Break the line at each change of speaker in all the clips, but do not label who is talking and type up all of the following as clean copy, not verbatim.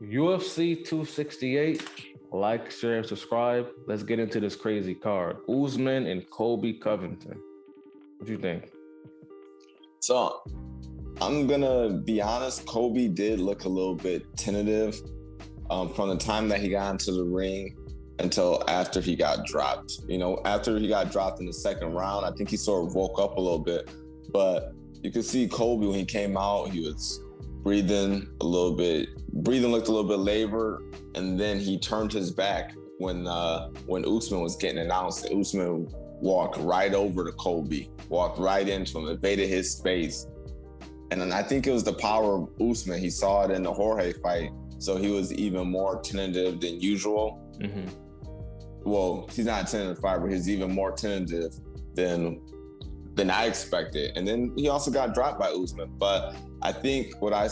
UFC 268. Like, share, subscribe. Let's get into this crazy card. Usman and Colby Covington. What do you think?
So I'm gonna be honest. Kobe did look a little bit tentative from the time that he got into the ring until after he got dropped. After he got dropped in the second round, I think he sort of woke up a little bit. But you could see Kobe when he came out, he was breathing a little bit. Breathing looked a little bit labored, and then he turned his back when Usman was getting announced. Usman walked right over to Kobe, walked right into him, invaded his space. And then I think it was the power of Usman. He saw it in the Jorge fight, so he was even more tentative than usual.
Mm-hmm.
Well, he's not a tentative fighter, but he's even more tentative than I expected. And then he also got dropped by Usman. But I think what I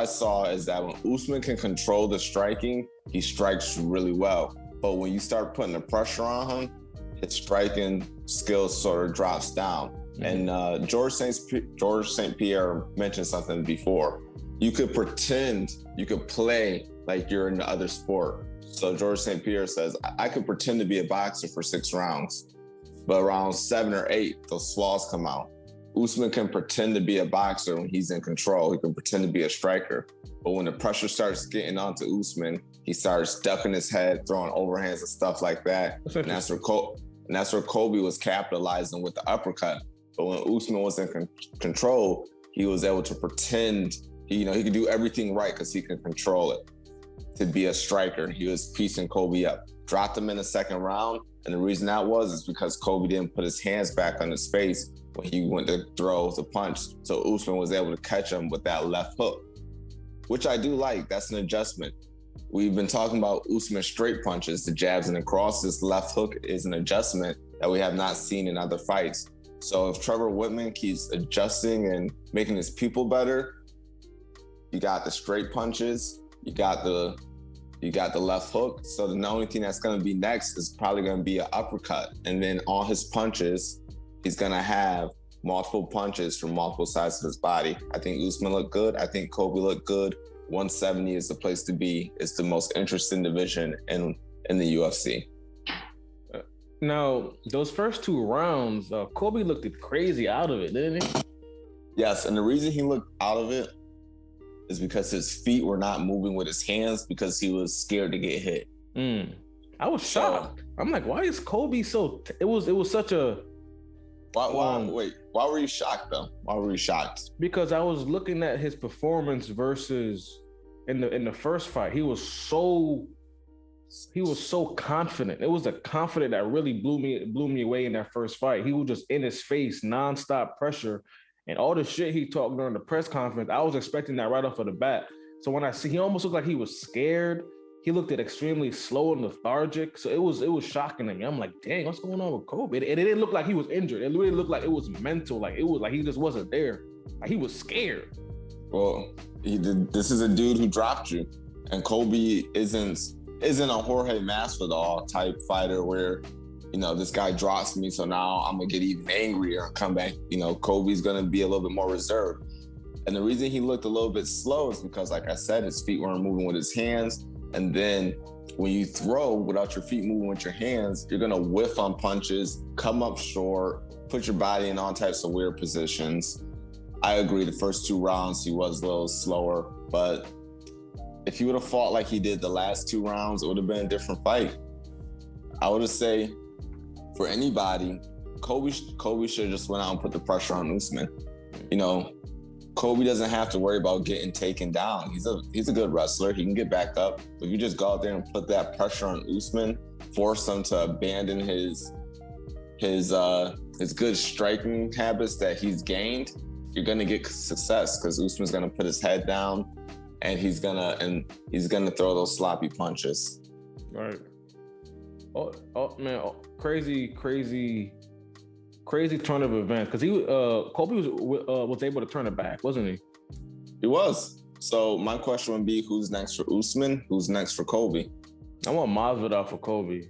saw is that when Usman can control the striking, he strikes really well. But when you start putting the pressure on him, his striking skills sort of drops down. Mm-hmm. And George St. Pierre mentioned something before. You could pretend, you could play like you're in the other sport. So George St. Pierre says, I could pretend to be a boxer for 6 rounds, but around 7 or 8, those flaws come out. Usman can pretend to be a boxer when he's in control. He can pretend to be a striker. But when the pressure starts getting onto Usman, he starts ducking his head, throwing overhands and stuff like that. And that's where Kobe was capitalizing with the uppercut. But when Usman was in control, he was able to pretend, he could do everything right because he can control it. To be a striker, he was piecing Kobe up. Dropped him in the second round. And the reason that is because Kobe didn't put his hands back on his face when he went to throw the punch. So Usman was able to catch him with that left hook, which I do like. That's an adjustment. We've been talking about Usman's straight punches, the jabs and the crosses. Left hook is an adjustment that we have not seen in other fights. So if Trevor Whitman keeps adjusting and making his people better, you got the straight punches, you got the left hook. So the only thing that's going to be next is probably going to be an uppercut. And then on his punches, he's going to have multiple punches from multiple sides of his body. I think Usman looked good. I think Kobe looked good. 170 is the place to be. It's the most interesting division in the UFC.
Now, those first 2 rounds, Kobe looked crazy out of it, didn't he?
Yes, and the reason he looked out of it is because his feet were not moving with his hands because he was scared to get hit.
I was shocked. I'm like, why is Kobe so... It was such a...
Why were you shocked, though? Why were you shocked?
Because I was looking at his performance versus in the first fight. He was so confident. It was the confidence that really blew me away in that first fight. He was just in his face, nonstop pressure. And all the shit he talked during the press conference, I was expecting that right off of the bat. So when I see, he almost looked like he was scared. He looked extremely slow and lethargic. So it was shocking to me. I'm like, dang, what's going on with Kobe? It didn't look like he was injured. It literally looked like it was mental. Like it was like he just wasn't there. Like he was scared.
Well, this is a dude who dropped you, and Kobe isn't a Jorge Masvidal type fighter where, this guy drops me, so now I'm going to get even angrier and come back. Kobe's going to be a little bit more reserved. And the reason he looked a little bit slow is because, like I said, his feet weren't moving with his hands. And then when you throw without your feet moving with your hands, you're going to whiff on punches, come up short, put your body in all types of weird positions. I agree, the first 2 rounds, he was a little slower. But if he would have fought like he did the last 2 rounds, it would have been a different fight. I would say, for anybody, Kobe should have just went out and put the pressure on Usman. Kobe doesn't have to worry about getting taken down. He's a good wrestler. He can get back up. If you just go out there and put that pressure on Usman, force him to abandon his good striking habits that he's gained, you're gonna get success because Usman's gonna put his head down and he's gonna throw those sloppy punches.
Right. Oh man, crazy turn of events because Kobe was able to turn it back, wasn't he?
He was. So my question would be, who's next for Usman? Who's next for Kobe?
I want Masvidal for Kobe.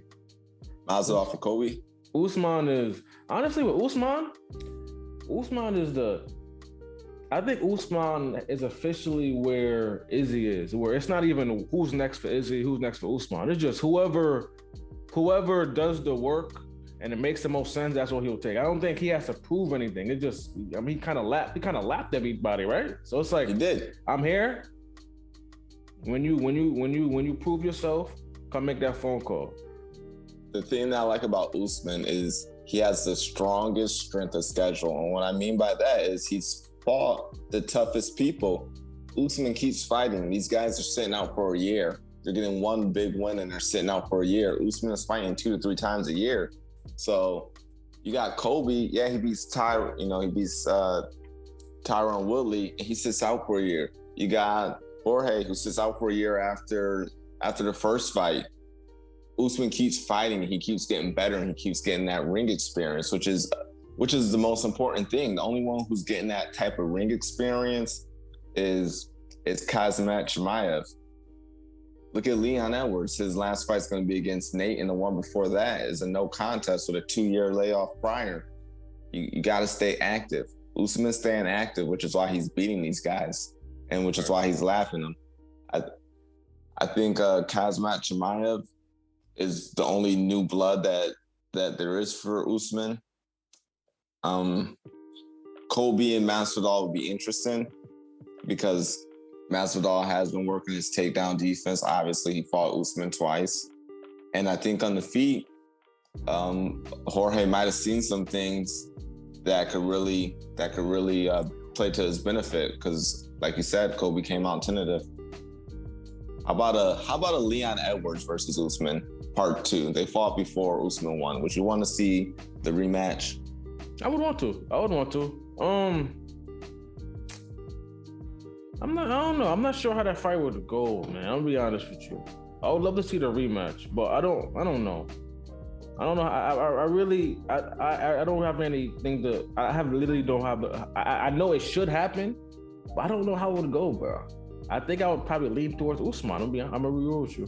Masvidal for Kobe?
Usman is honestly with Usman is I think Usman is officially where Izzy is, where it's not even who's next for Izzy, who's next for Usman. It's just whoever does the work and it makes the most sense, that's what he'll take. I don't think he has to prove anything. It just, I mean, he kind of lapped everybody, right? So it's like,
He did.
I'm here. When you prove yourself, come make that phone call.
The thing that I like about Usman is he has the strongest strength of schedule. And what I mean by that is he's fought the toughest people. Usman keeps fighting. These guys are sitting out for a year. They're getting one big win and they're sitting out for a year. Usman is fighting 2 to 3 times a year. So you got Colby. Yeah, he beats Tyron Woodley. And he sits out for a year. You got Jorge, who sits out for a year after the first fight. Usman keeps fighting, he keeps getting better, and he keeps getting that ring experience, which is the most important thing. The only one who's getting that type of ring experience is Kazmat Chimaev. Look at Leon Edwards. His last fight's going to be against Nate, and the one before that is a no contest with a 2-year layoff prior. You got to stay active. Usman's staying active, which is why he's beating these guys, and which is why he's laughing them. I think Kazmat Chimaev is the only new blood that there is for Usman. Colby and Masvidal would be interesting because Masvidal has been working his takedown defense. Obviously, he fought Usman twice. And I think on the feet, Jorge might have seen some things that could really play to his benefit because, like you said, Colby came out tentative. How about a Leon Edwards versus Usman part 2? They fought before Usman won. Would you want to see the rematch?
I would want to. I don't know. I'm not sure how that fight would go, man. I'll be honest with you. I would love to see the rematch, but I don't know. I really don't have anything to. I know it should happen, but I don't know how it would go, bro. I think I would probably lean towards Usman. I'm gonna be real with you.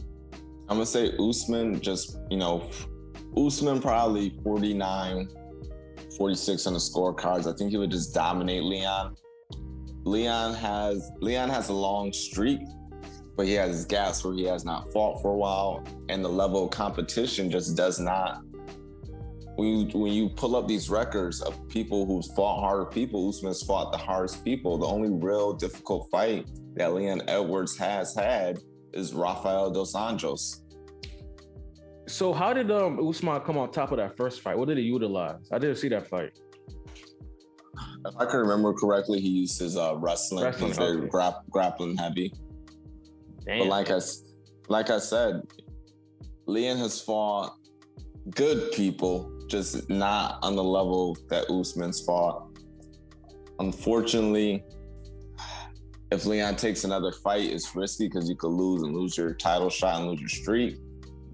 I'm gonna say Usman. Usman probably 49, 46 on the scorecards. I think he would just dominate Leon. Leon has a long streak, but he has gaps where he has not fought for a while, and the level of competition just does not. When you pull up these records of people who've fought harder people, Usman's fought the hardest people. The only real difficult fight that Leon Edwards has had is Rafael dos Anjos.
So how did Usman come on top of that first fight? What did he utilize? I didn't see that fight.
If I can remember correctly, he used his wrestling. He's very grappling heavy.
Damn.
But like I said, Leon has fought good people, just not on the level that Usman's fought. Unfortunately, if Leon takes another fight, it's risky because you could lose your title shot and lose your streak.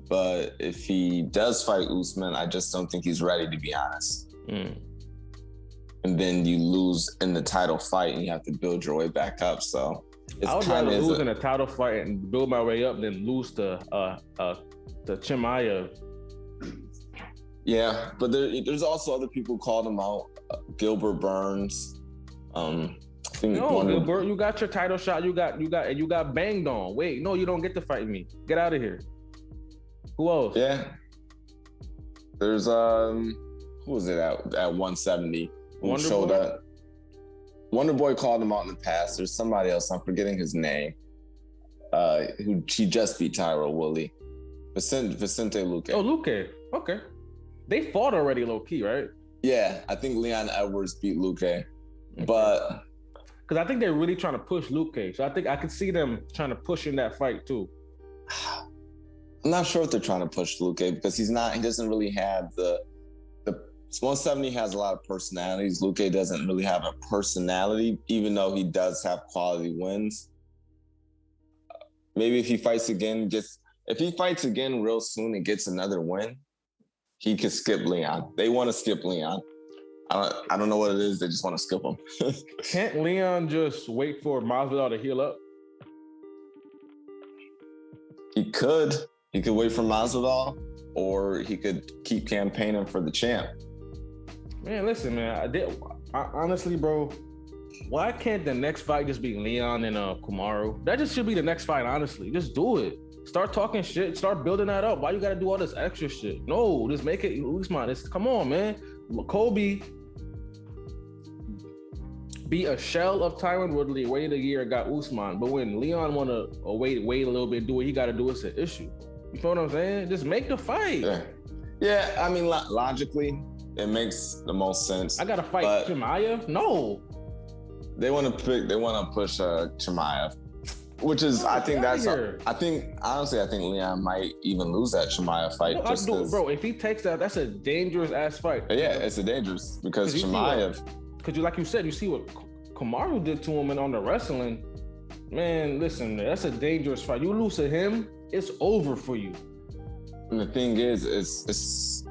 But if he does fight Usman, I just don't think he's ready, to be honest. And then you lose in the title fight and you have to build your way back up. So it's
I would rather lose in a title fight and build my way up than lose to Chimaev.
Yeah, but there's also other people who called him out. Gilbert Burns.
Gilbert, you got your title shot. You got banged on. Wait, no, you don't get to fight me. Get out of here. Who else?
Yeah. There's who was it at 170? Who showed up? Wonder Boy called him out in the past. There's somebody else. I'm forgetting his name. He just beat Tyron Woodley. Vicente Luque.
Oh, Luque. Okay. They fought already, low key, right?
Yeah, I think Leon Edwards beat Luque, but
because I think they're really trying to push Luque, so I think I could see them trying to push in that fight too.
I'm not sure if they're trying to push Luque because he doesn't really have the 170 has a lot of personalities. Luque doesn't really have a personality, even though he does have quality wins. Maybe if he fights again real soon and gets another win, he could skip Leon. They want to skip Leon. I don't know what it is. They just want to skip him.
Can't Leon just wait for Masvidal to heal up?
He could wait for Masvidal, or he could keep campaigning for the champ.
Man, listen, man. Honestly, bro, Why can't the next fight just be Leon and Kamaru? That just should be the next fight, honestly. Just do it. Start talking shit. Start building that up. Why you gotta do all this extra shit? No, just make it Usman. Come on, man. Kobe be a shell of Tyron Woodley, waited a year, got Usman. But when Leon wanna wait a little bit, do what he gotta do, it's an issue. You feel what I'm saying? Just make the fight.
Yeah. I mean, logically, it makes the most sense.
I gotta fight Chimaev? No.
They want to push Chimaev, which is honestly, I think Leon might even lose that Chimaev fight.
Bro, if he takes that, that's a dangerous ass fight.
Yeah, it's a dangerous because Chimaev.
Because like you said, you see what Kamaru did to him and on the wrestling. Man, listen, that's a dangerous fight. You lose to him, it's over for you.
And the thing is, it's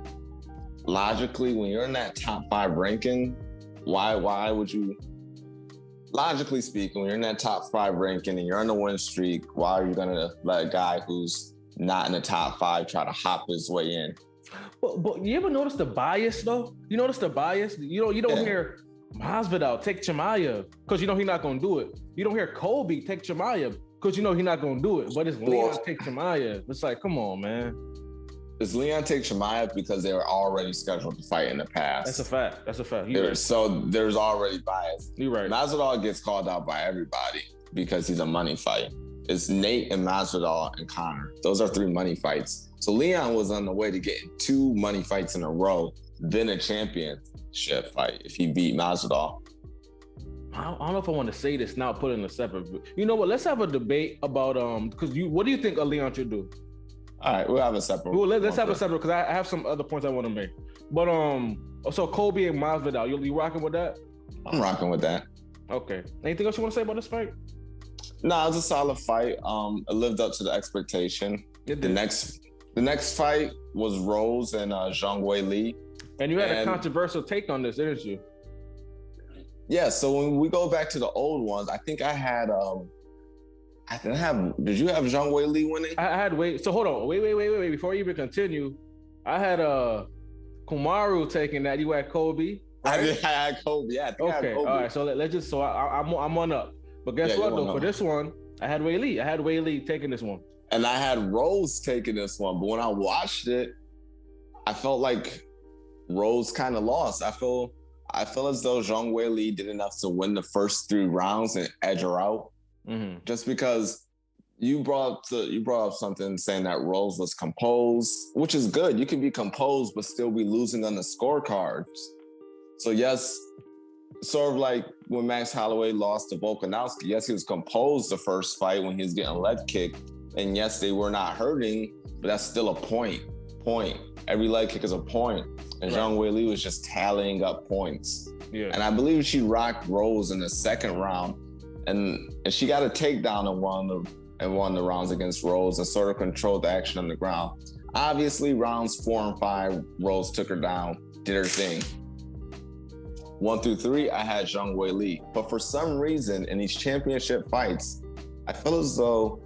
logically, when you're in that top 5 ranking, why would you? Logically speaking, when you're in that top 5 ranking and you're on the win streak, why are you gonna let a guy who's not in the top 5 try to hop his way in?
But you ever notice the bias though? You notice the bias? You don't hear Masvidal take Chimaev because you know he's not gonna do it. You don't hear Kobe take Chimaev because you know he's not gonna do it. But it's Leon take Chimaev. It's like, come on, man.
Does Leon take Chimaev because they were already scheduled to fight in the past?
That's a fact.
Right. So there's already bias.
You're right.
Masvidal gets called out by everybody because he's a money fight. It's Nate and Masvidal and Conor. Those are 3 money fights. So Leon was on the way to getting 2 money fights in a row, then a championship fight if he beat Masvidal.
I don't know if I want to say this now, put it in a separate. You know what? Let's have a debate about because what do you think Leon should do?
All right, we'll have a separate.
Well, let's have a separate because I have some other points I want to make. But so Kobe and Masvidal, you rocking with that?
I'm rocking with that.
Okay. Anything else you want to say about this fight?
No, it was a solid fight. It lived up to the expectation. The next fight was Rose and Zhang Weili.
And you had a controversial take on this, didn't you?
Yeah. So when we go back to the old ones, I think I had. Did you have Zhang Weili winning?
I had So hold on. Wait. Before you even continue, I had Kamaru taking that. You had Kobe. Right?
I had Kobe. Yeah. I had Kobe.
All right. So let's just. So I'm one up. But guess what though? For this one, I had Weili. I had Weili taking this one.
And I had Rose taking this one. But when I watched it, I felt like Rose kind of lost. I feel as though Zhang Weili did enough to win the first 3 rounds and edge her out. Mm-hmm. Just because you brought up something saying that Rose was composed, which is good. You can be composed but still be losing on the scorecards. So yes, sort of like when Max Holloway lost to Volkanovski. Yes, he was composed the first fight when he was getting leg kicked, and yes, they were not hurting, but that's still a point. Every leg kick is a point, and Zhang Weili was just tallying up points. Yeah. And I believe she rocked Rose in the second round. And she got a takedown in one of the rounds against Rose and sort of controlled the action on the ground. Obviously, rounds 4 and 5, Rose took her down, did her thing. 1 through 3, I had Zhang Weili. But for some reason, in these championship fights, I feel as though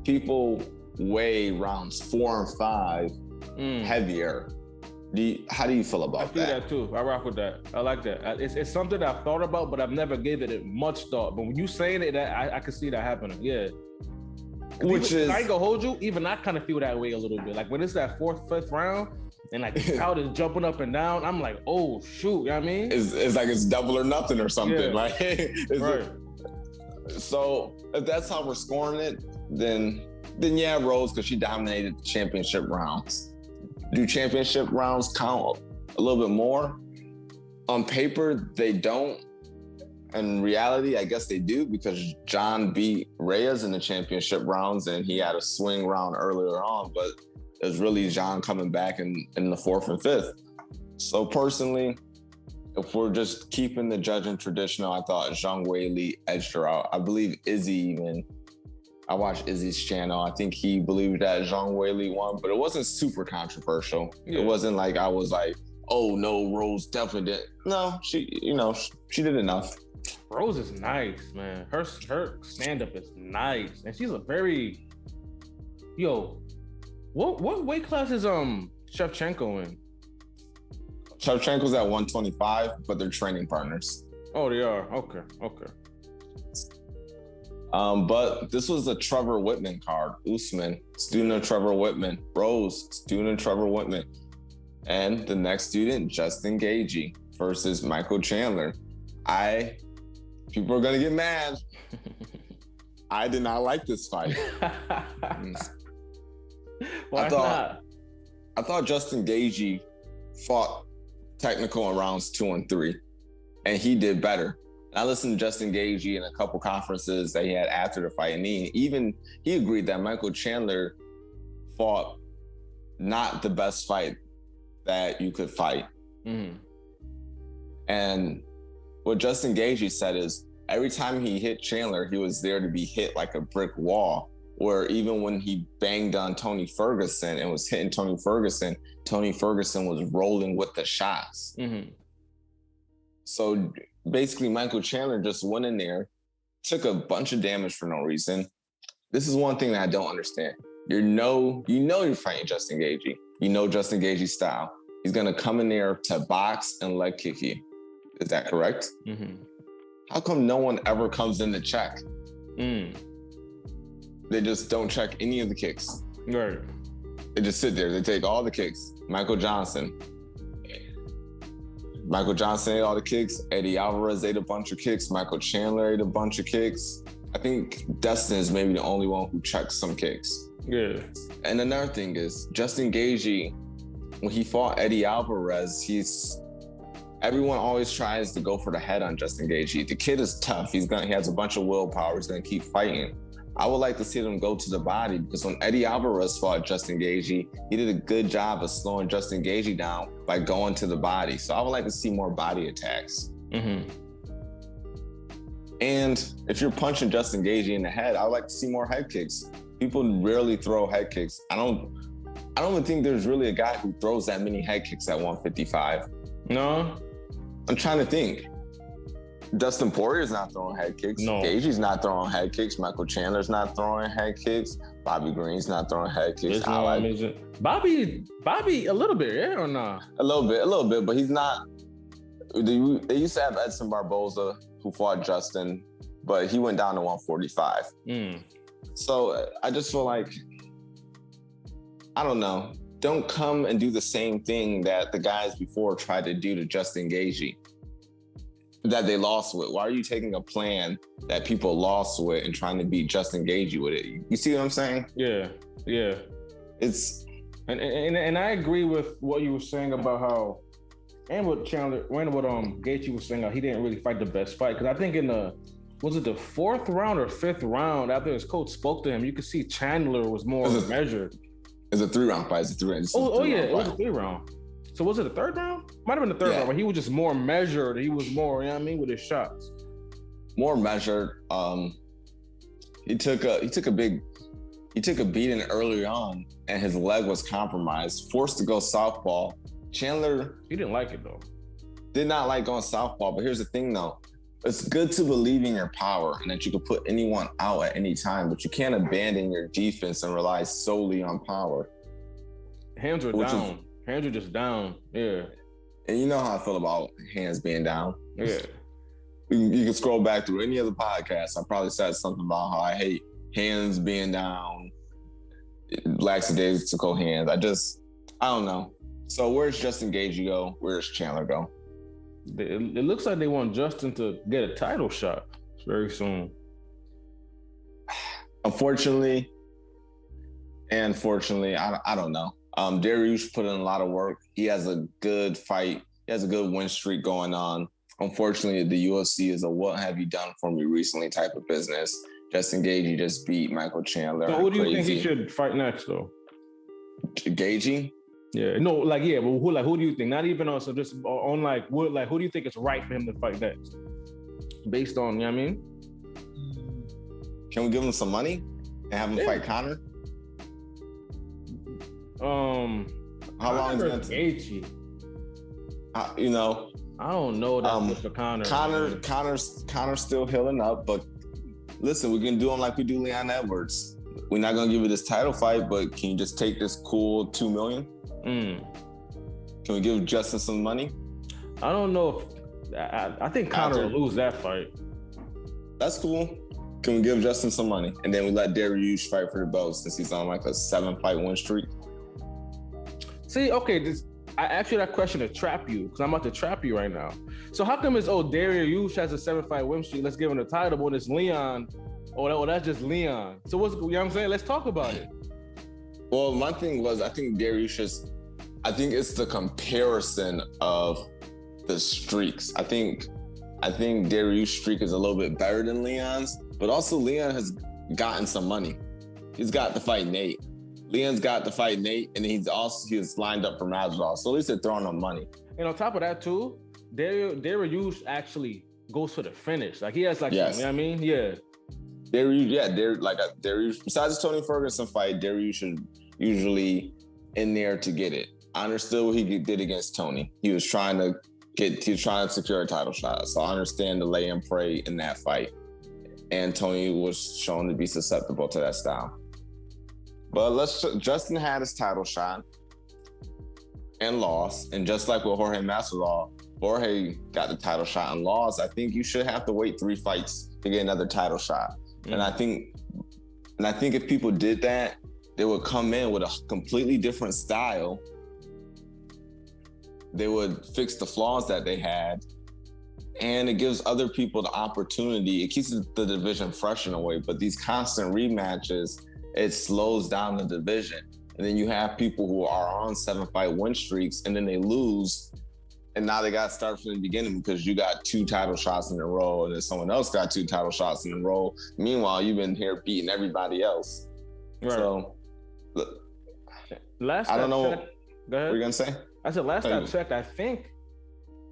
people weigh rounds 4 and 5 heavier. How do you feel about that?
I feel that too. I rock with that. I like that. It's something that I've thought about, but I've never given it much thought. But when you saying it, I can see that happening. Yeah. I ain't gonna hold you. Even I kind of feel that way a little bit. Like when it's that 4th, 5th round, and like the crowd is jumping up and down, I'm like, oh shoot. You know what I mean?
It's like it's double or nothing or something. Yeah. Right. So if that's how we're scoring it, then yeah, Rose, because she dominated the championship rounds. Do championship rounds count a little bit more? On paper, they don't. In reality, I guess they do because John beat Reyes in the championship rounds and he had a swing round earlier on, but it was really John coming back in the 4th and 5th. So personally, if we're just keeping the judging traditional, I thought Zhang Weili edged her out. I believe Izzy even. I watched Izzy's channel. I think he believed that Zhang Weili won, but it wasn't super controversial. Yeah. It wasn't like I was like, oh no, Rose definitely did. No, she did enough.
Rose is nice, man. Her stand-up is nice. And she's a very, what weight class is Shevchenko in?
Shevchenko's at 125, but they're training partners.
Oh, they are. Okay.
But this was a Trevor Whitman card. Usman, student of Trevor Whitman. Rose, student of Trevor Whitman. And the next student, Justin Gaethje versus Michael Chandler. People are gonna get mad. I did not like this fight.
Why not?
I thought Justin Gaethje fought technical in rounds 2 and 3, and he did better. And I listened to Justin Gaethje in a couple conferences that he had after the fight, and he agreed that Michael Chandler fought not the best fight that you could fight.
Mm-hmm.
And what Justin Gaethje said is every time he hit Chandler, he was there to be hit like a brick wall. Where even when he banged on Tony Ferguson and was hitting Tony Ferguson was rolling with the shots.
Mm-hmm.
So basically, Michael Chandler just went in there, took a bunch of damage for no reason. This is one thing that I don't understand. You know you're fighting Justin Gaethje. You know Justin Gaethje's style. He's gonna come in there to box and leg kick you. Is that correct?
Mm-hmm.
How come no one ever comes in to check?
Mm.
They just don't check any of the kicks.
Right.
They just sit there. They take all the kicks. Michael Johnson ate all the kicks. Eddie Alvarez ate a bunch of kicks. Michael Chandler ate a bunch of kicks. I think Dustin is maybe the only one who checks some kicks.
Yeah.
And another thing is Justin Gaethje, when he fought Eddie Alvarez, everyone always tries to go for the head on Justin Gaethje. The kid is tough. He has a bunch of willpower. He's gonna keep fighting. I would like to see them go to the body because when Eddie Alvarez fought Justin Gaethje, he did a good job of slowing Justin Gaethje down by going to the body. So I would like to see more body attacks.
Mm-hmm.
And if you're punching Justin Gaethje in the head, I would like to see more head kicks. People rarely throw head kicks. I don't even think there's really a guy who throws that many head kicks at 155.
No.
I'm trying to think. Dustin Poirier's not throwing head kicks.
No.
Gaethje's not throwing head kicks. Michael Chandler's not throwing head kicks. Bobby Green's not throwing head kicks.
Bobby, a little bit, yeah or nah?
A little bit, but he's not. They used to have Edson Barboza who fought Justin, but he went down to 145.
Mm.
So I just feel like, I don't know. Don't come and do the same thing that the guys before tried to do to Justin Gaethje that they lost with. Why are you taking a plan that people lost with and trying to beat Justin Gaethje with it? You see what I'm saying?
Yeah.
It's
and I agree with what you were saying about how, and what Gaethje was saying, how he didn't really fight the best fight. Because I think was it the 4th round or 5th round, after his coach spoke to him, you could see Chandler was more measured.
It's a 3-round fight. It was a
3-round. So was it the 3rd round? Might have been the 3rd round, but he was just more measured. He was more, you know what I mean, with his shots.
More measured. He took a beating early on, and his leg was compromised, forced to go southpaw. Chandler,
he didn't like it though.
Did not like going southpaw, but here's the thing though. It's good to believe in your power and that you can put anyone out at any time, but you can't abandon your defense and rely solely on power.
Hands are down. Hands are just down. Yeah.
And you know how I feel about hands being down.
Yeah.
You can scroll back through any other podcast. I probably said something about how I hate hands being down, lackadaisical hands. I don't know. So where's Justin Gaethje go? Where's Chandler go?
It looks like they want Justin to get a title shot very soon.
Unfortunately, and fortunately, I don't know. Dariush put in a lot of work. He has a good fight. He has a good win streak going on. Unfortunately, the UFC is a what have you done for me recently type of business. Justin Gaethje just beat Michael Chandler.
So who do you think he should fight next, though?
Gaethje?
Yeah, no, but who do you think? Not even also just on who do you think is right for him to fight next? Based on, you know what I mean?
Can we give him some money and have him fight Conor? How long is it going to take?
I don't know that for Conor.
Conor's still healing up, but listen, we can do him like we do Leon Edwards. We're not gonna give you this title fight, but can you just take this cool $2 million? Can we give Justin some money?
I don't know I think Conor will lose that fight.
That's cool. Can we give Justin some money? And then we let Dariush fight for the belt since he's on like a 7-fight win streak.
See, okay, I asked you that question to trap you because I'm about to trap you right now. So how come it's Dariush has a 7-fight win streak? Let's give him the title, but it's Leon. That's just Leon. So you know what I'm saying? Let's talk about it.
Well, my thing was, I think it's the comparison of the streaks. I think Dariush's streak is a little bit better than Leon's, but also Leon has gotten some money. He's got to fight Nate. Leon's got to fight Nate, and he was lined up for Masvidal. So at least they're throwing him money.
And on top of that too, Dariush actually goes for the finish. Like he has like,
yes.
You know what I mean? Yeah.
Dariush, besides the Tony Ferguson fight, Dariush is usually in there to get it. I understood what he did against Tony. He was trying to secure a title shot. So I understand the lay and pray in that fight. And Tony was shown to be susceptible to that style. But Justin had his title shot and lost. And just like with Jorge Masvidal, Jorge got the title shot and lost. I think you should have to wait 3 fights to get another title shot. And I think if people did that, they would come in with a completely different style. They would fix the flaws that they had. And it gives other people the opportunity. It keeps the division fresh in a way, but these constant rematches, it slows down the division. And then you have people who are on 7-fight win streaks and then they lose. And now they got to start from the beginning because you got 2 title shots in a row and then someone else got 2 title shots in a row. Meanwhile, you've been here beating everybody else. Right. So, look, I don't know. Go ahead.
What
are you going to say?
I said last time I checked, I think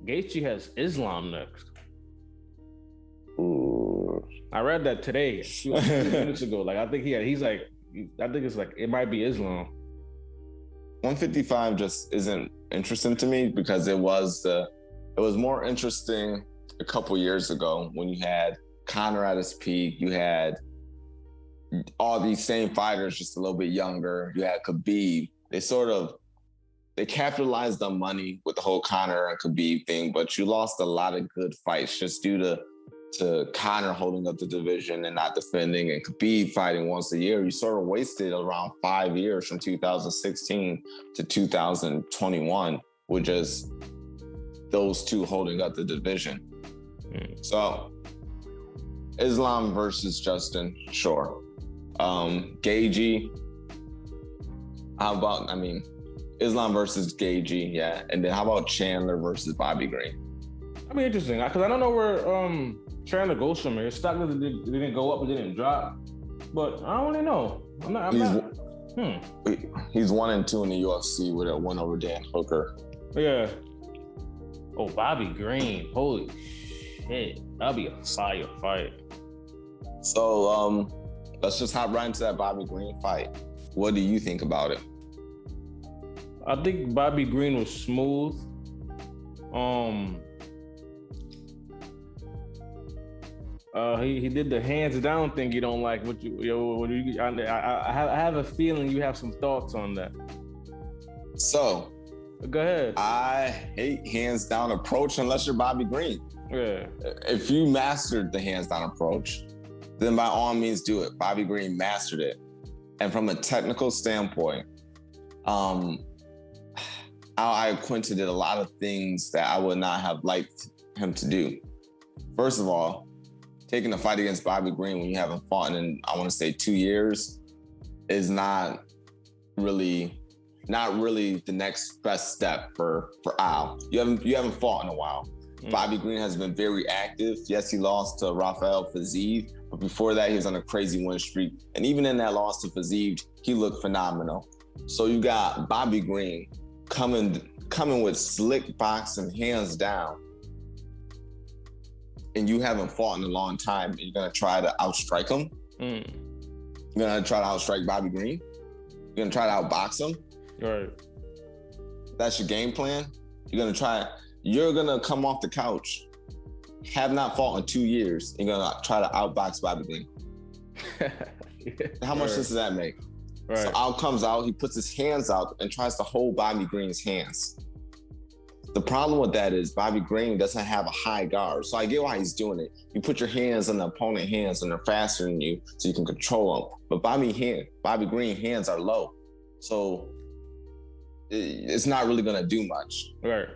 Gaethje has Islam next.
Ooh.
I read that today, a few minutes ago. Like I think it might be Islam.
155 just isn't interesting to me because it was more interesting a couple years ago when you had Conor at his peak. You had all these same fighters, just a little bit younger. You had Khabib. They capitalized on money with the whole Conor and Khabib thing, but you lost a lot of good fights just due to Conor holding up the division and not defending, and Khabib fighting once a year. You sort of wasted around 5 years from 2016 to 2021 with just those two holding up the division. So Islam versus Justin, sure. Gaethje, Islam versus Gaethje, yeah. And then how about Chandler versus Bobby Green?
That'd be interesting because I don't know where Chandler goes from here. His stock didn't go up, it didn't drop, but I don't really know.
He's 1-2 in the UFC with a win over Dan Hooker.
Yeah. Oh, Bobby Green, holy shit, that'd be a fire fight.
So let's just hop right into that Bobby Green fight. What do you think about it?
I think Bobby Green was smooth. He did the hands down thing you don't like. I have a feeling you have some thoughts on that.
So,
go ahead.
I hate hands down approach unless you're Bobby Green.
Yeah.
If you mastered the hands down approach, then by all means do it. Bobby Green mastered it. And from a technical standpoint, Al Iaquinta did a lot of things that I would not have liked him to do. First of all, taking a fight against Bobby Green when you haven't fought in, I want to say 2 years, is not really the next best step for Al. You haven't fought in a while. Bobby Green has been very active. Yes, he lost to Rafael Fiziev, but before that, he was on a crazy win streak. And even in that loss to Fiziev, he looked phenomenal. So you got Bobby Green coming with slick boxing, hands down, and you haven't fought in a long time, and you're gonna try to outstrike him. You're gonna try to outstrike Bobby Green. You're gonna try to outbox him.
Right.
That's your game plan. You're gonna come off the couch, have not fought in 2 years, and you're gonna try to outbox Bobby Green. How much sense does that make? Right. So Al comes out, he puts his hands out and tries to hold Bobby Green's hands. The problem with that is Bobby Green doesn't have a high guard. So I get why he's doing it. You put your hands on the opponent's hands and they're faster than you so you can control them. But Bobby Green hands are low. So it's not really going to do much.
Right.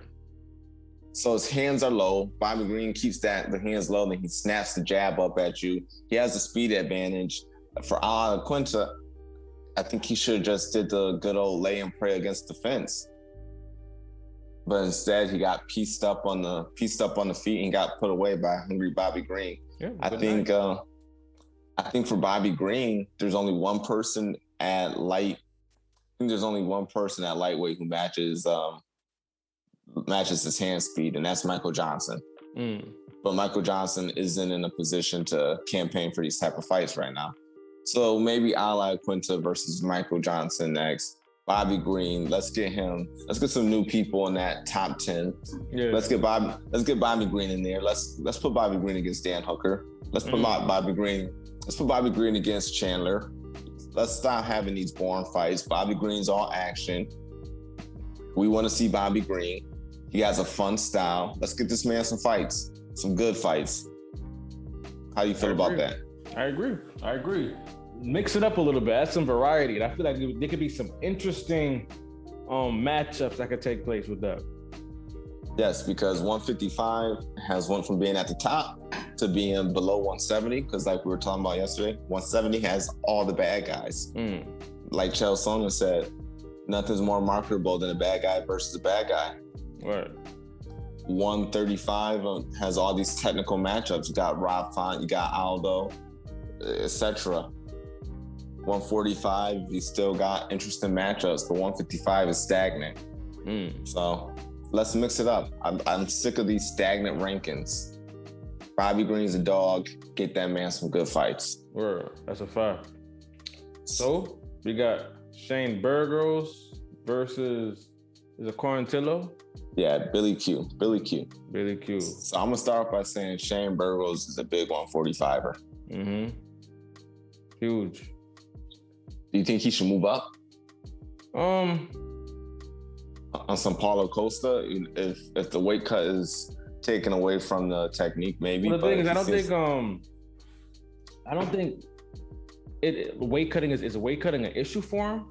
So his hands are low. Bobby Green keeps the hands low, then he snaps the jab up at you. He has the speed advantage. For Quinta, I think he should have just did the good old lay and pray against the fence. But instead, he got pieced up on the feet and got put away by hungry Bobby Green.
Yeah,
I think for Bobby Green, there's only one person at light. I think there's only one person at lightweight who matches his hand speed, and that's Michael Johnson. But Michael Johnson isn't in a position to campaign for these type of fights right now. So maybe Ala Quinta versus Michael Johnson next. Bobby Green, let's get some new people in that top 10.
Yeah.
Let's get Bobby Green in there. Let's put Bobby Green against Dan Hooker. Let's put Bobby Green against Chandler. Let's stop having these boring fights. Bobby Green's all action. We want to see Bobby Green. He has a fun style. Let's get this man some fights, some good fights. How do you feel about that?
I agree. Mix it up a little bit, add some variety. And I feel like there could be some interesting matchups that could take place with that.
Yes, because 155 has went from being at the top to being below 170, because like we were talking about yesterday, 170 has all the bad guys. Like Chael Sonnen said, nothing's more marketable than a bad guy versus a bad guy.
Right.
135 has all these technical matchups. You got Rob Font, you got Aldo, etc. 145, you still got interesting matchups, but 155 is stagnant. So let's mix it up. I'm sick of these stagnant rankings. Bobby Green's a dog. Get that man some good fights.
Word. That's a fact. So we got Shane Burgos versus Quarantillo.
Yeah, Billy Q.
So
I'm gonna start off by saying Shane Burgos is a big 145er.
Huge.
Do you think he should move up? On some Paulo Costa, if the weight cut is taken away from the technique, maybe.
Well, the thing is, I don't think weight cutting is weight cutting an issue for him.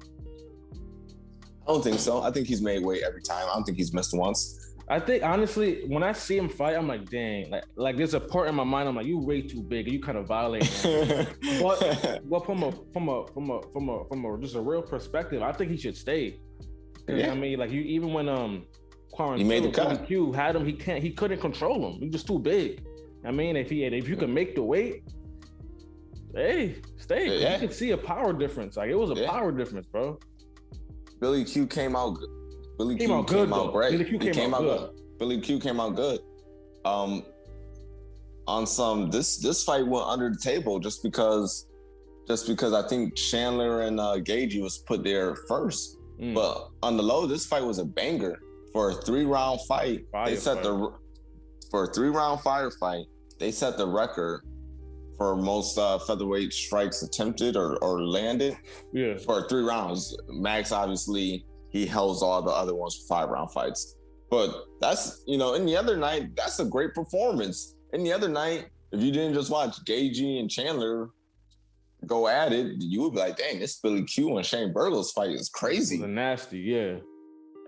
I don't think so. I think he's made weight every time. I don't think he's missed once.
I think honestly, when I see him fight, I'm like, dang, like there's a part in my mind, I'm like, you way too big, you kind of violating. but from a just a real perspective, I think he should stay. Yeah. I mean, like even when Quarantillo,
he made the cut.
Q had him, he couldn't control him. He was just too big. I mean, if you can make the weight, hey, stay. Yeah. You can see a power difference. Like it was a power difference, bro.
Billy Q came out good. Billy Q came out great. Billy Q came out good. Billy Q came out good. On some this fight went under the table just because I think Chandler and Gagey was put there first. But on the low, this fight was a banger for a 3-round fight. For a 3-round firefight. They set the record for most featherweight strikes attempted or landed. Yeah. For 3 rounds. Max obviously he holds all the other ones for 5-round fights. But that's, in the other night, that's a great performance. In the other night, if you didn't just watch Gagey and Chandler go at it, you would be like, dang, this Billy Q and Shane Burgos fight is crazy.
It was nasty, yeah.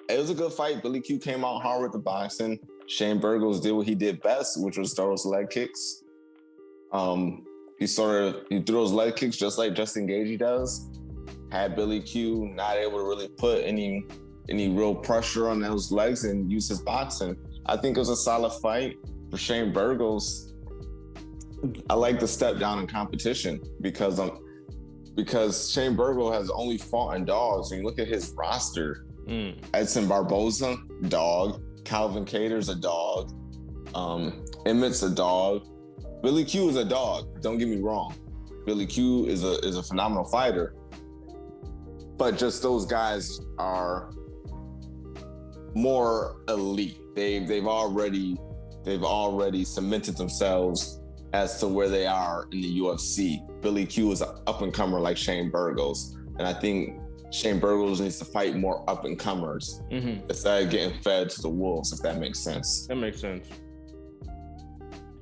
It was a good fight. Billy Q came out hard with the boxing. Shane Burgos did what he did best, which was throw his leg kicks. He threw those leg kicks just like Justin Gagey does. Had Billy Q not able to really put any real pressure on those legs and use his boxing. I think it was a solid fight for Shane Burgos. I like the step down in competition because Shane Burgos has only fought in dogs. When you look at his roster, Edson Barboza, dog. Calvin Cater's a dog. Emmett's a dog. Billy Q is a dog. Don't get me wrong. Billy Q is a phenomenal fighter. But just those guys are more elite. They've already cemented themselves as to where they are in the UFC. Billy Q is an up and comer like Shane Burgos, and I think Shane Burgos needs to fight more up and comers instead of getting fed to the wolves, if that makes sense.
That makes sense.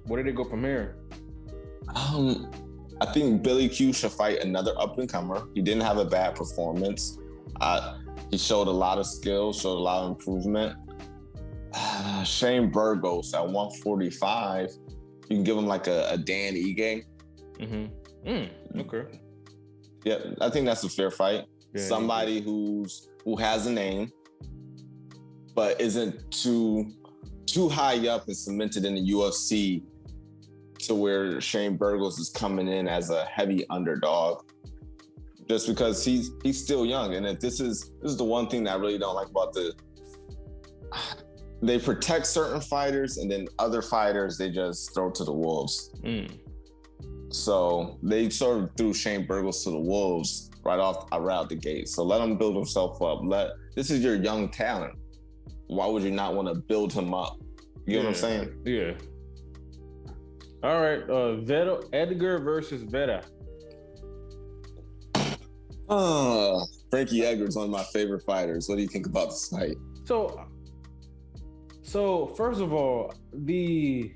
Where did it go from here?
I think Billy Q should fight another up and comer. He didn't have a bad performance. He showed a lot of skill, showed a lot of improvement. Shane Burgos at 145, you can give him like a Dan Ige.
Okay.
Yeah, I think that's a fair fight.
Yeah,
somebody who has a name, but isn't too high up and cemented in the UFC to where Shane Burgos is coming in as a heavy underdog. Just because he's still young, and if this is the one thing that I really don't like about they protect certain fighters, and then other fighters they just throw to the wolves. So they sort of threw Shane Burgos to the wolves right out the gate. So let him build himself up. This is your young talent. Why would you not want to build him up? You know what I'm saying?
Yeah. All right, Edgar versus Vera.
Frankie Edgar's one of my favorite fighters. What do you think about this fight?
So first of all, the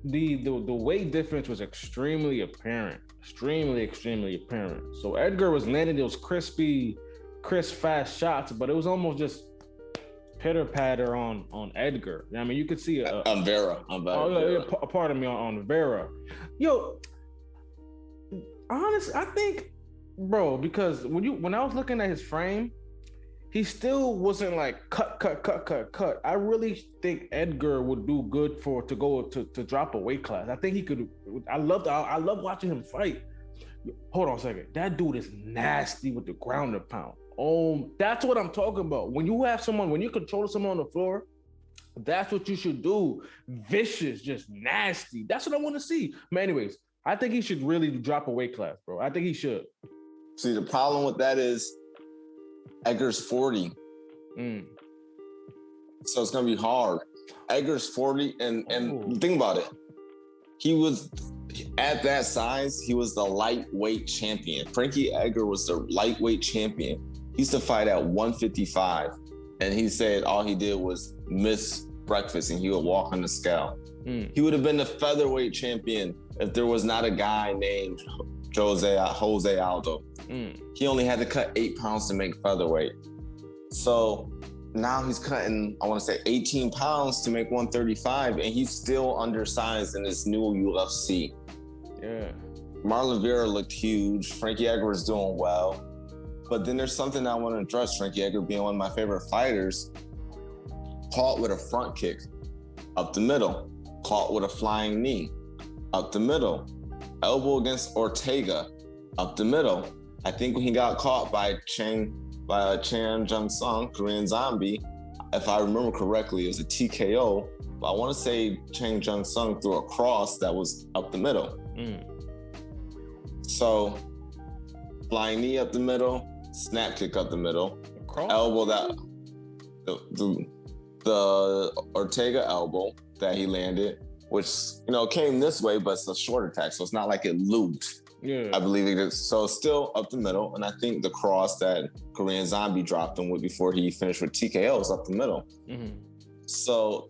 weight difference was extremely apparent. Extremely apparent. So Edgar was landing those crisp, fast shots, but it was almost just pitter patter on Edgar. I mean, you could see
on Vera.
Pardon me, on Vera. Yo, honestly, I think, bro, because when I was looking at his frame, he still wasn't like cut. I really think Edgar would do good to drop a weight class. I think he could. I love watching him fight. Hold on a second. That dude is nasty with the ground and pound. Oh, that's what I'm talking about. When you control someone on the floor, that's what you should do. Vicious, just nasty. That's what I want to see. But anyways, I think he should really drop a weight class, bro. I think he should.
See, the problem with that is Edgar's 40. So it's going to be hard. Edgar's 40, and think about it. He was, at that size, he was the lightweight champion. Frankie Edgar was the lightweight champion. He used to fight at 155, and he said all he did was miss breakfast, and he would walk on the scale. He would have been the featherweight champion if there was not a guy named Jose Aldo. He only had to cut 8 pounds to make featherweight. So now he's cutting, I want to say 18 pounds to make 135, and he's still undersized in this new UFC.
Yeah.
Marlon Vera looked huge. Frankie Edgar is doing well. But then there's something I want to address. Frankie Edgar being one of my favorite fighters, caught with a front kick up the middle, caught with a flying knee up the middle, elbow against Ortega up the middle. I think when he got caught by Chan Jung Sung, Korean Zombie, if I remember correctly, it was a TKO. But I want to say Chan Jung Sung threw a cross that was up the middle. So flying knee up the middle, snap kick up the middle, elbow that the Ortega elbow that he landed, which came this way, but it's a short attack, so it's not like it looped.
Yeah,
I believe it is. So it's still up the middle, and I think the cross that Korean Zombie dropped him with before he finished with TKO is up the middle. So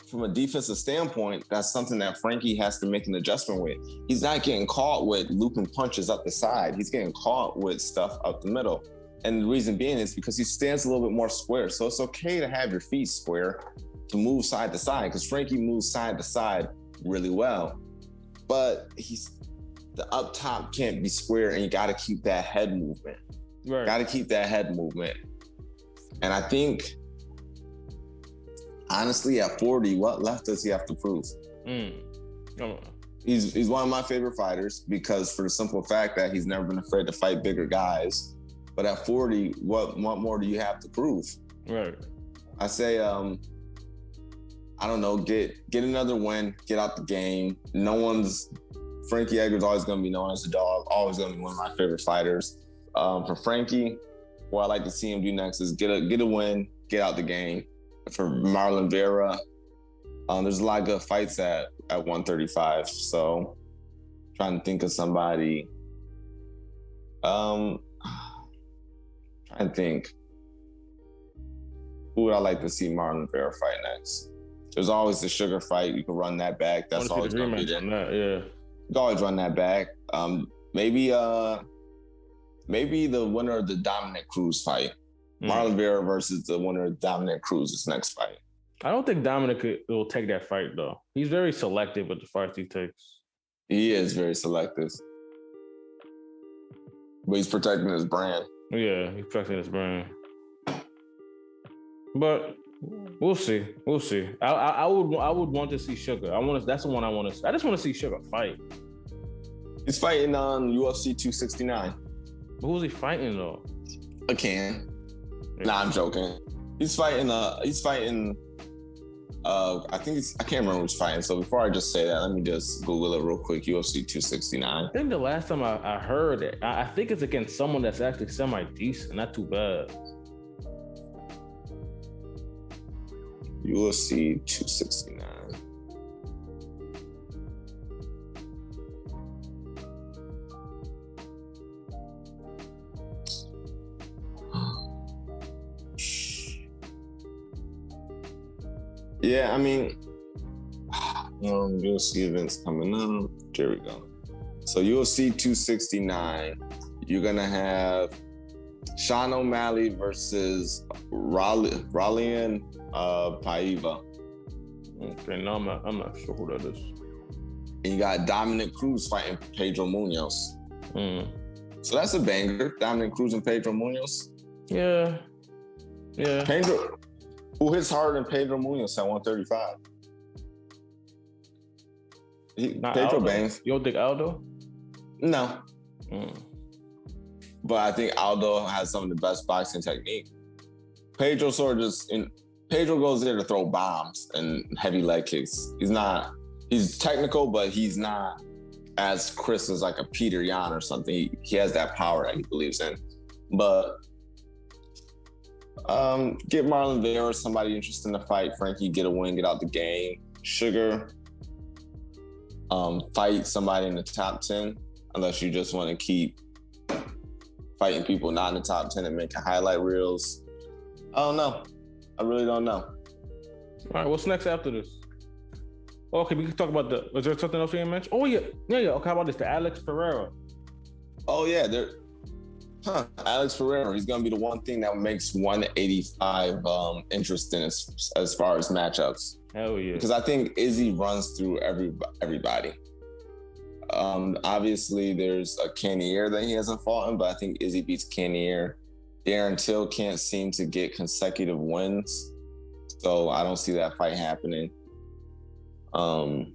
from a defensive standpoint, that's something that Frankie has to make an adjustment with. He's not getting caught with looping punches up the side. He's getting caught with stuff up the middle. And the reason being is because he stands a little bit more square. So it's okay to have your feet square to move side to side, because Frankie moves side to side really well. But the up top can't be square, and you got to keep that head movement.
Right.
Got to keep that head movement. And I think, honestly, at 40, what left does he have to prove? He's one of my favorite fighters because for the simple fact that he's never been afraid to fight bigger guys. But at 40, what more do you have to prove?
Right.
I say, I don't know, get another win, get out the game. Frankie Edgar's always going to be known as a dog, always going to be one of my favorite fighters. For Frankie, what I like to see him do next is get a win, get out the game. For Marlon Vera, there's a lot of good fights at 135. So trying to think of somebody. Trying to think. Who would I like to see Marlon Vera fight next? There's always the Sugar fight. You can run that back. That's always going to be there.
On that, yeah.
You can always run that back. Maybe the winner of the Dominic Cruz fight. Marlon Vera versus the winner of Dominic Cruz's next fight.
I don't think Dominic will take that fight, though. He's very selective with the fights he takes.
He is very selective. But he's protecting his brand.
Yeah, he's protecting his brand. But we'll see. We'll see. I would want to see Sugar. That's the one I want to see. I just want to see Sugar fight.
He's fighting on UFC 269.
But who's he fighting, though?
I can't. Nah, I'm joking. He's fighting. I can't remember who's fighting. So before I just say that, let me just Google it real quick. UFC 269.
I think the last time I heard it, I think it's against someone that's actually semi-decent, not too bad.
UFC 269. Yeah, I mean, UFC events coming up. There we go. So UFC 269, you're gonna have Sean O'Malley versus Raulian Paiva.
Okay, no, I'm not sure who that is.
And you got Dominic Cruz fighting Pedro Munoz. So that's a banger. Dominic Cruz and Pedro Munoz.
Yeah.
Pedro, who hits harder than Pedro Munoz at 135? Pedro bangs.
You don't think Aldo?
No. But I think Aldo has some of the best boxing technique. Pedro Pedro goes there to throw bombs and heavy leg kicks. He's technical, but he's not as crisp as like a Peter Yan or something. He has that power that he believes in. But get Marlon Vera, somebody interested in the fight. Frankie, get a win, get out the game. Sugar, fight somebody in the top 10, unless you just want to keep fighting people not in the top 10 and making highlight reels. I don't know. I really don't know.
All right, what's next after this? Okay, we can talk about was there something else you didn't mention? Oh, yeah. Okay, how about this? The Alex Pereira.
Oh, yeah. Alex Pereira. He's going to be the one thing that makes 185 interesting as far as matchups.
Hell yeah.
Because I think Izzy runs through everybody. Obviously, there's a Cannonier that he hasn't fought in, but I think Izzy beats Cannonier. Darren Till can't seem to get consecutive wins, so I don't see that fight happening. You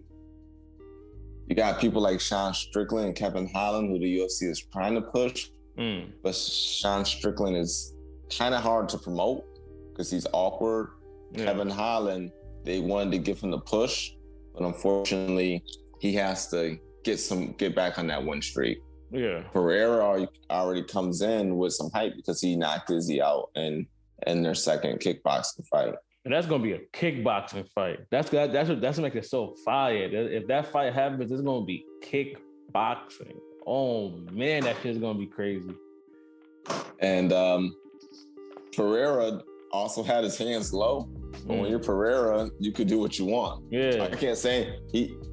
got people like Sean Strickland and Kevin Holland, who the UFC is trying to push, but Sean Strickland is kind of hard to promote because he's awkward. Yeah. Kevin Holland, they wanted to give him the push, but unfortunately, he has to get back on that win streak.
Yeah.
Pereira already comes in with some hype because he knocked Izzy out in their second kickboxing fight.
And that's gonna be a kickboxing fight. That's what makes it so fire. If that fight happens, it's gonna be kickboxing. Oh man, that shit's gonna be crazy.
And Pereira also had his hands low. But when you're Pereira, you could do what you want.
Yeah.
I can't say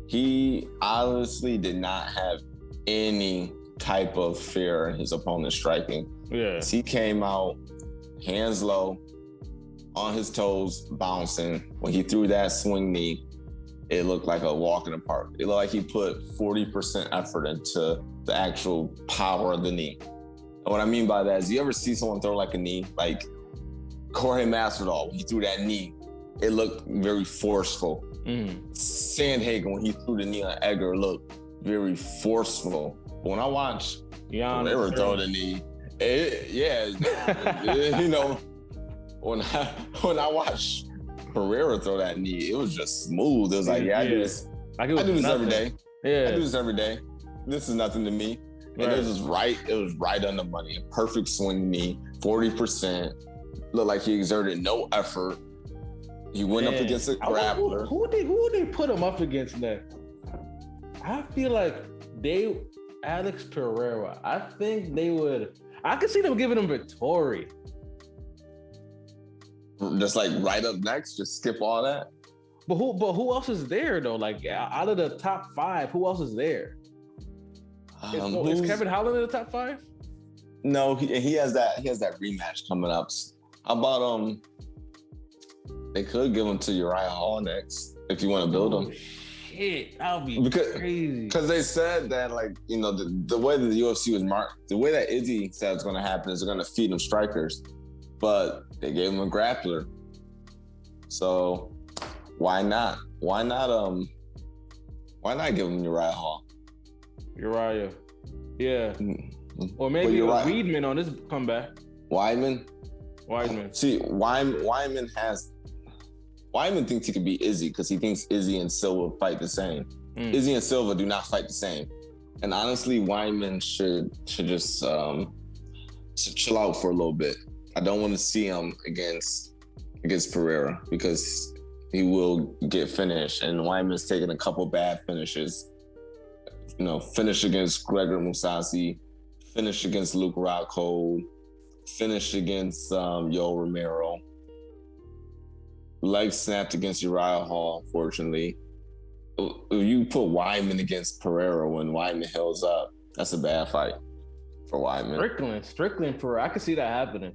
he honestly did not have any type of fear in his opponent's striking.
Yeah.
He came out hands low, on his toes, bouncing. When he threw that swing knee, it looked like a walk in the park. It looked like he put 40% effort into the actual power of the knee. And what I mean by that is, you ever see someone throw like a knee? Like Jorge Masvidal, when he threw that knee, it looked very forceful. Sandhagen, when he threw the knee on Edgar, looked very forceful. But when I watch Pereira throw the knee, you know, when I watch Pereira throw that knee, it was just smooth. It was like, I do this every day.
Yeah.
I do this every day. This is nothing to me. And it was right on the money. A perfect swing knee, 40%. Looked like he exerted no effort. He went up against a grappler.
Who would they put him up against next? I feel like Alex Pereira. I think they would. I could see them giving him Vittori.
Just like right up next, just skip all that.
But who else is there though? Like out of the top 5, who else is there? Is Kevin Holland in the top 5?
No, he has that rematch coming up. How about they could give him to Uriah Hall next if you want to build him.
Shit, that would be crazy.
Because they said that, like, you know, the way that the UFC was marked, the way that Izzy said it's going to happen is they're going to feed him strikers, but they gave him a grappler. So why not? Why not give him Uriah Hall?
Uriah, yeah, or maybe Weidman on this comeback.
Weidman. See, Weidman thinks he could beat Izzy because he thinks Izzy and Silva fight the same. Izzy and Silva do not fight the same. And honestly, Weidman should just chill out for a little bit. I don't want to see him against Pereira because he will get finished. And Weidman's taking a couple bad finishes. You know, finish against Gregor Mousasi, finish against Luke Rockhold, finish against Yoel Romero. Leg snapped against Uriah Hall, unfortunately. If you put Weidman against Pereira when Weidman hills up, that's a bad fight for Weidman.
Strickland Pereira. I can see that happening.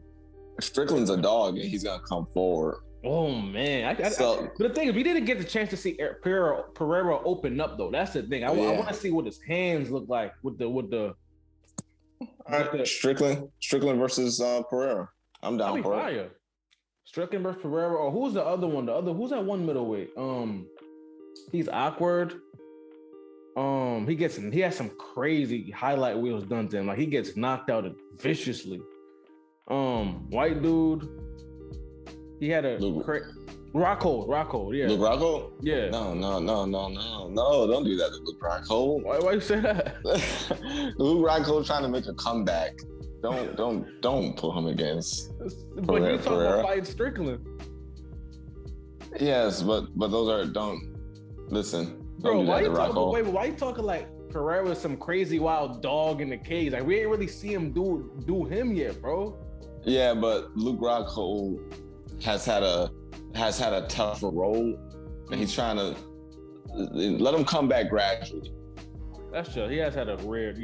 Strickland's a dog, and he's going to come forward.
Oh, man. But the thing is, we didn't get the chance to see Pereira open up, though. That's the thing. I want to see what his hands look like with the
Strickland versus Pereira. I'm down for it.
Strickland versus Pereira. Or who's the other one? Who's that one middleweight? He's awkward. He has some crazy highlight wheels done to him. Like he gets knocked out viciously. White dude. He had a Rockhold, yeah.
Luke Rockhold?
Yeah.
No, don't do that to Luke Rockhold.
Why you say that?
Luke Rockhold trying to make a comeback. Don't put him against
But you talking about fighting Strickland.
Yes, but those are don't listen.
Bro, why you talking like Pereira's some crazy wild dog in the cage? Like we ain't really see him do him yet, bro.
Yeah, but Luke Rockhold has had a tougher role, and he's trying to let him come back gradually.
That's true. He has had a weird,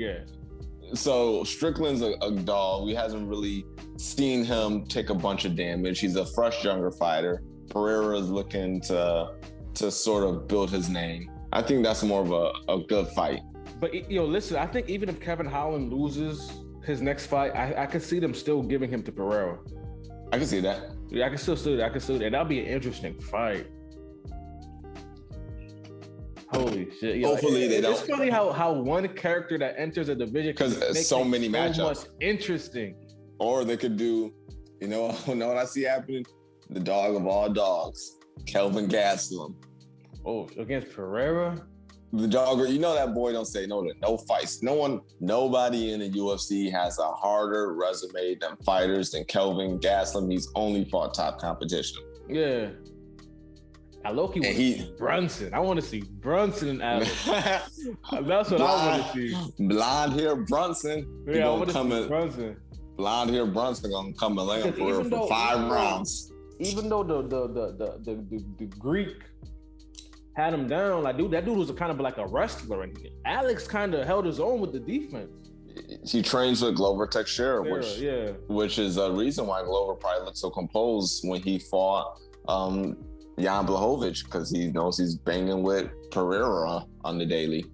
So Strickland's a dog. We hasn't really seen him take a bunch of damage. He's a fresh younger fighter. Pereira is looking to sort of build his name. I think that's more of a good fight.
But listen, I think even if Kevin Holland loses his next fight, I could see them still giving him to Pereira.
I can see that.
Yeah, I can still see that. That'll be an interesting fight. Holy shit!
Hopefully they don't.
It's funny how one character that enters a division
because so many matchups.
Much interesting.
Or they could do, you know what I see happening? The dog of all dogs, Kelvin Gastelum.
Oh, against Pereira?
The dogger, that boy don't say no to no fights. Nobody in the UFC has a harder resume than fighters than Kelvin Gastelum. He's only fought top competition.
Yeah. I low-key want to see Brunson. I want to see Brunson and Alex. That's what I want to see.
Blonde hair Brunson.
Yeah, I want to see Brunson.
Blonde hair Brunson gonna come and lay him for 5 rounds.
Even though the Greek had him down, like that dude was kind of like a wrestler, and Alex kind of held his own with the defense.
He trains with Glover Teixeira, which is a reason why Glover probably looked so composed when he fought Jan Blachowicz, because he knows he's banging with Pereira on the daily.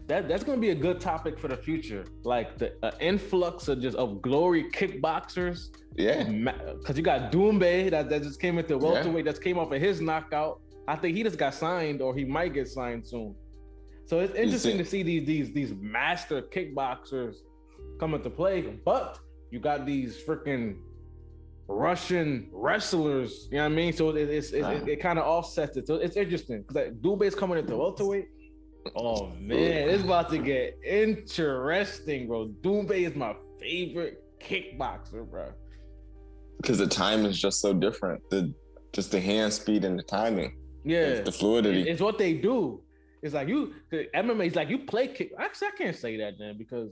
That's gonna be a good topic for the future, like the influx of glory kickboxers.
Yeah,
because you got Doumbé that just came into welterweight, that came off of his knockout. I think he just got signed, or he might get signed soon. So it's interesting to see these master kickboxers come into play. But you got these freaking Russian wrestlers, you know what I mean? So it kind of offsets it. So it's interesting because Doumbé's coming into welterweight. Oh man, it's about to get interesting, bro. Doumbé is my favorite kickboxer, bro.
Because the time is just so different. Just the hand speed and the timing.
Yeah,
the fluidity.
It's what they do. It's like MMA is like you play kick. Actually, I can't say that then because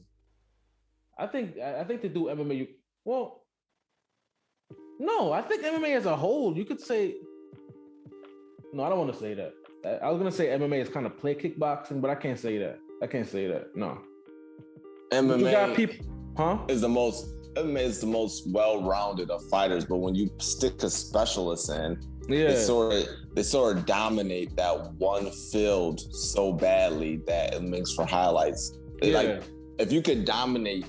I think to do MMA, well, no, I think MMA as a whole, you could say. No, I don't want to say that. I was gonna say MMA is kind of play kickboxing, but I can't say that. I can't say that. No. You got
MMA
people, huh?
MMA is the most well-rounded of fighters, but when you stick a specialist in,
Yeah.
they sort of dominate that one field so badly that it makes for highlights.
Yeah.
Like if you could dominate,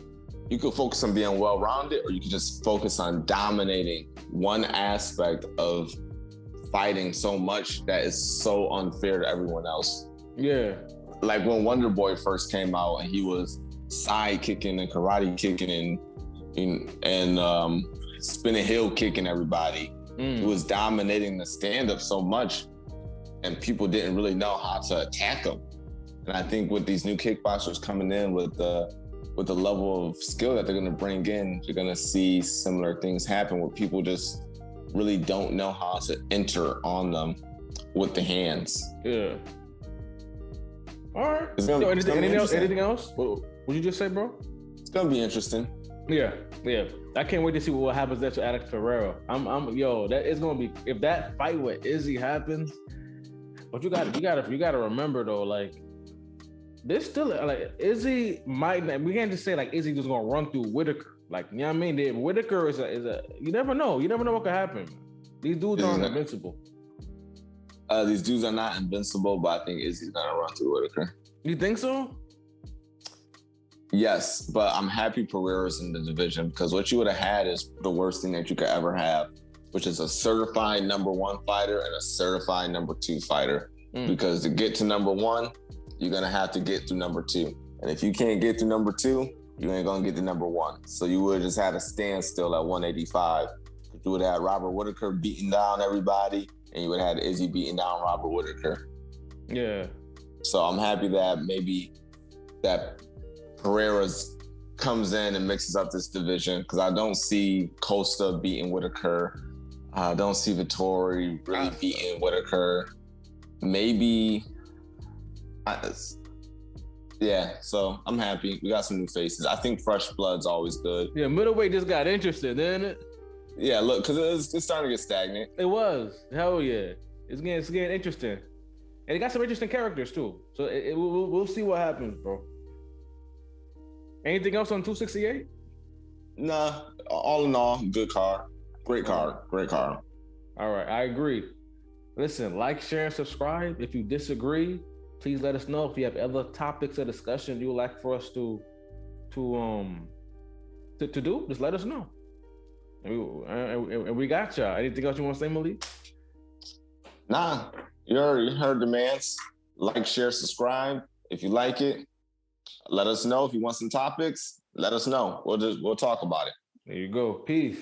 you could focus on being well-rounded, or you could just focus on dominating one aspect of fighting so much that is so unfair to everyone else.
Yeah.
Like when Wonder Boy first came out and he was side kicking and karate kicking and spinning heel kicking everybody. He was dominating the stand-up so much and people didn't really know how to attack him. And I think with these new kickboxers coming in with the level of skill that they're going to bring in, you're going to see similar things happen where people just really don't know how to enter on them with the hands.
Yeah. All right. Anything else? What you just say, bro?
It's gonna be interesting.
Yeah. I can't wait to see what happens there to Alex Pereira. That is gonna be if that fight with Izzy happens. But you gotta remember though, like there's still like Izzy might. We can't just say like Izzy just gonna run through Whitaker. Like, you know what I mean? Whitaker is a you never know. You never know what could happen. These dudes aren't invincible.
These dudes are not invincible, but I think Izzy's gonna run through Whitaker.
You think so?
Yes, but I'm happy Pereira's in the division because what you would have had is the worst thing that you could ever have, which is a certified number 1 fighter and a certified number 2 fighter. Because to get to number 1, you're gonna have to get through number 2. And if you can't get through number 2, you ain't gonna get to number 1. So you would have just had a standstill at 185. You would have had Robert Whitaker beating down everybody, and you would have had Izzy beating down Robert Whitaker.
Yeah.
So I'm happy that maybe that Pereira's comes in and mixes up this division because I don't see Costa beating Whitaker. I don't see Vettori really beating Whitaker. Maybe. Yeah, so I'm happy. We got some new faces. I think fresh blood's always good.
Yeah, middleweight just got interested, didn't it?
Yeah, look, because it's starting to get stagnant.
It was. Hell yeah. It's getting interesting. And it got some interesting characters, too. So we'll see what happens, bro. Anything else on 268?
Nah, all in all, good card. Great card.
All right, I agree. Listen, like, share, and subscribe. If you disagree, please let us know. If you have other topics of discussion you would like for us to do, just let us know. And we got y'all. Anything else you want to say, Malik?
Nah, you heard demands. Like, share, subscribe. If you like it, let us know. If you want some topics, let us know. We'll talk about it.
There you go. Peace.